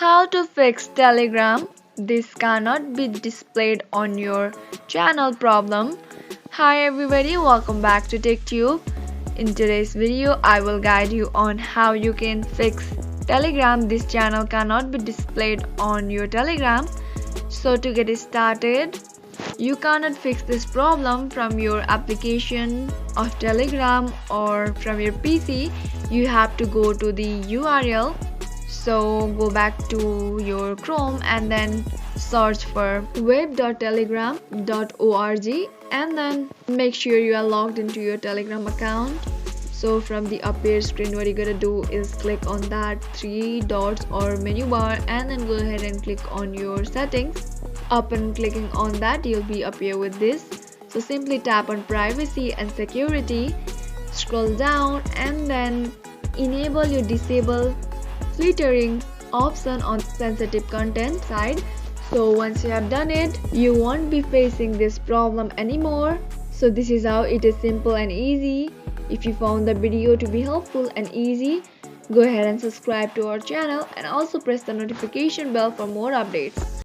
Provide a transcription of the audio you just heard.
How to fix Telegram? This cannot be displayed on your channel problem. Hi everybody, welcome back to TechTube. In today's video, I will guide you on how you can fix Telegram. This channel cannot be displayed on your Telegram. So to get it started, you cannot fix this problem from your application of Telegram or from your PC. You have to go to the URL. So go back to your Chrome and then search for web.telegram.org and then make sure you are logged into your Telegram account. So from the appear screen, what you gotta do is click on that three dots or menu bar and then go ahead and click on your settings. Upon clicking on that, you'll be appear with this. So simply tap on privacy and security, scroll down and then enable your disable filtering option on sensitive content side. So once you have done it, you won't be facing this problem anymore. So this is how it is simple and easy. If you found the video to be helpful and easy, go ahead and subscribe to our channel and also press the notification bell for more updates.